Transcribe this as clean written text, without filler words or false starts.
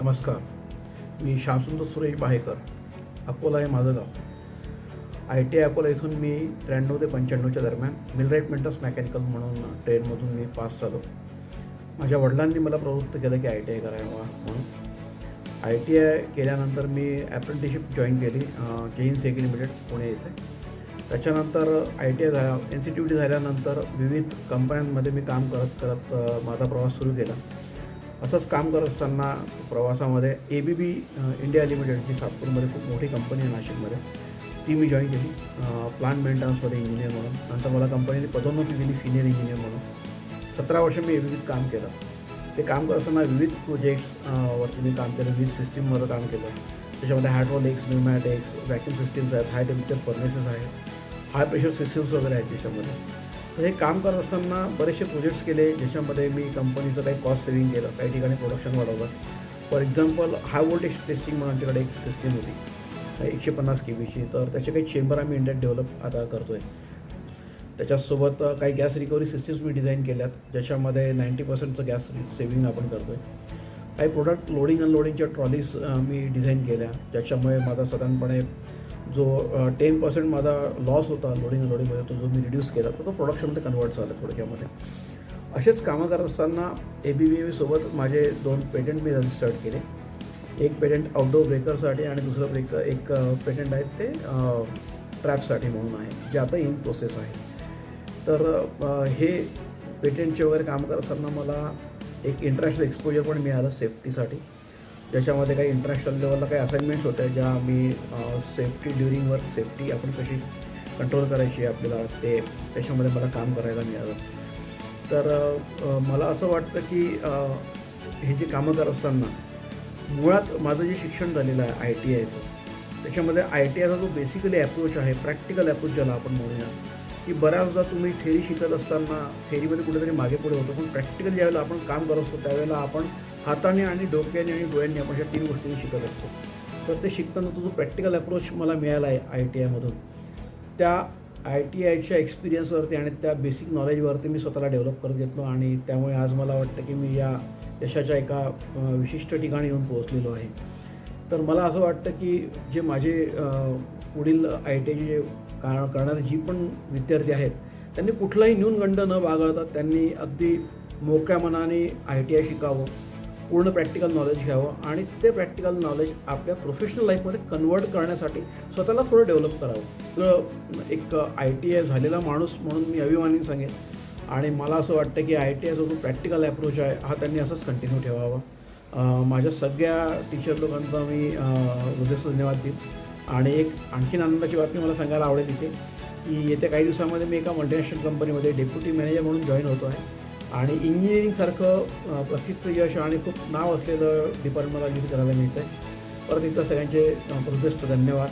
नमस्कार. मी श्यामसुंदर सुरेश बाहेकर. अकोला हे माझं गाव. ITI अकोला इथून मी 93 ते 95च्या दरम्यान मिलराईट मेंटेनन्स मेकॅनिकल म्हणून ट्रेडमधून मी पास झालो. माझ्या वडिलांनी मला प्रवृत्त केलं की ITI करावं म्हणून. ITI केल्यानंतर मी ॲप्रेंटिसशिप जॉईन केली जैन सेक लिमिटेड पुणे येथे. त्याच्यानंतर ITI झाला, NCTUT झाल्यानंतर विविध कंपन्यांमध्ये मी काम करत माझा प्रवास सुरू केला. असंच काम करत असताना प्रवासामध्ये ABB इंडिया लिमिटेड जी सातपूरमध्ये खूप मोठी कंपनी आहे नाशिकमध्ये, ती मी जॉईन केली प्लांट मेंटेनन्समध्ये इंजिनियर म्हणून. नंतर मला कंपनीने पदोन्नती दिली सिनियर इंजिनियर म्हणून. 17 वर्ष मी ABBत काम केलं. ते काम करत असताना विविध प्रोजेक्ट्स वरती मी काम केलं. विविध सिस्टीमवर काम केलं. त्याच्यामध्ये हायड्रॉलिक्स, न्यूमॅटिक्स, व्हॅक्यूम सिस्टीम्स आहेत, हाय टेम्परेचर फर्नेसेस आहेत, हाय प्रेशर सिस्टीम्स वगैरे आहेत त्याच्यामध्ये. तर हे काम करत असताना बरेचसे प्रोजेक्ट्स केले ज्याच्यामध्ये मी कंपनीचं काही कॉस्ट सेविंग केलं, काही ठिकाणी प्रोडक्शन वाढवलं. For example high voltage testing म्हणून आमच्याकडे एक सिस्टीम होती 150 kVची. तर त्याचे काही चेंबर आम्ही इंडियात डेव्हलप आता करतो आहे. त्याच्यासोबत काही गॅस रिकव्हरी सिस्टीम्स मी डिझाईन केल्यात ज्याच्यामध्ये 90% गॅस सेविंग आपण करतो आहे. काही प्रोडक्ट लोडिंग अनलोडिंगच्या ट्रॉलीज मी डिझाईन केल्या ज्याच्यामुळे माझा साधारणपणे जो 10% माझा लॉस होता लोडिंग अनलोडिंगमध्ये तो जो मी रिड्यूस केला तो प्रोडक्शनमध्ये कन्वर्ट झाला थोडक्यामध्ये. असेच कामं करत असताना ABB सोबत माझे 2 पेटंट मी रजिस्टर्ड केले. एक पेटंट आउटडोअर ब्रेकरसाठी आणि दुसरं एक पेटंट आहे ते ट्रॅपसाठी म्हणून आहे जे आता इन प्रोसेस आहे. तर हे पेटंटचे वगैरे काम करत असताना मला एक इंटरनॅशनल एक्सपोजर पण मिळालं सेफ्टीसाठी, ज्याच्यामध्ये काही इंटरनॅशनल लेवलला काही असाइनमेंट्स होत्या ज्या मी सेफ्टी ड्युरिंग वर्क सेफ्टी आपण कशी कंट्रोल करायची आपल्याला ते त्याच्यामध्ये मला काम करायला मिळालं. तर मला असं वाटतं की हे जे कामं करत असताना मुळात माझं जे शिक्षण झालेलं आहे ITIचं त्याच्यामध्ये ITIचा जो बेसिकली अप्रोच आहे प्रॅक्टिकल अप्रोच ज्याला आपण म्हणूया की बऱ्याचदा तुम्ही थेरी शिकत असताना थेरीमध्ये कुठेतरी मागे पुढे होतो, पण प्रॅक्टिकल ज्यावेळेला आपण काम करत असतो त्यावेळेला आपण हाताने आणि डोक्याने आणि डोळ्यांनी आपण ह्या 3 गोष्टी शिकत असतो. तर ते शिकताना तो जो प्रॅक्टिकल अप्रोच मला मिळाला आहे ITIमधून त्या ITIच्या एक्सपिरियन्सवरती आणि त्या बेसिक नॉलेजवरती मी स्वतःला डेव्हलप करत घेतलो आणि त्यामुळे आज मला वाटतं की मी या यशाच्या एका विशिष्ट ठिकाणी येऊन पोहोचलेलो आहे. तर मला असं वाटतं की जे माझे पुढील ITIचे जे करणारे जी पण विद्यार्थी आहेत त्यांनी कुठलाही न्यूनगंड न बाळगता त्यांनी अगदी मोकळ्या मनाने ITI शिकावं, पूर्ण प्रॅक्टिकल नॉलेज घ्यावं आणि ते प्रॅक्टिकल नॉलेज आपल्या प्रोफेशनल लाईफमध्ये कन्वर्ट करण्यासाठी स्वतःला थोडं डेव्हलप करावं. तर एक ITI झालेला माणूस म्हणून मी अभिमानी सांगेन आणि मला असं वाटतं की ITIचा जो प्रॅक्टिकल अप्रोच आहे हा त्यांनी असंच कंटिन्यू ठेवावा. माझ्या सगळ्या टीचर लोकांचा मी हृदयाचा धन्यवाद देईन. आणि एक आणखीन आनंदाची बातमी मला सांगायला आवडेल इथे की येत्या काही दिवसामध्ये मी एका मल्टीनॅशनल कंपनीमध्ये डेप्युटी मॅनेजर म्हणून जॉईन होतो आहे आणि इंजिनिअरिंगसारखं प्रसिद्ध यश आणि खूप नाव असलेलं डिपार्टमेंट मला लीड करायला मिळतं आहे. परत एकदा सगळ्यांचे हृदयस्थ धन्यवाद.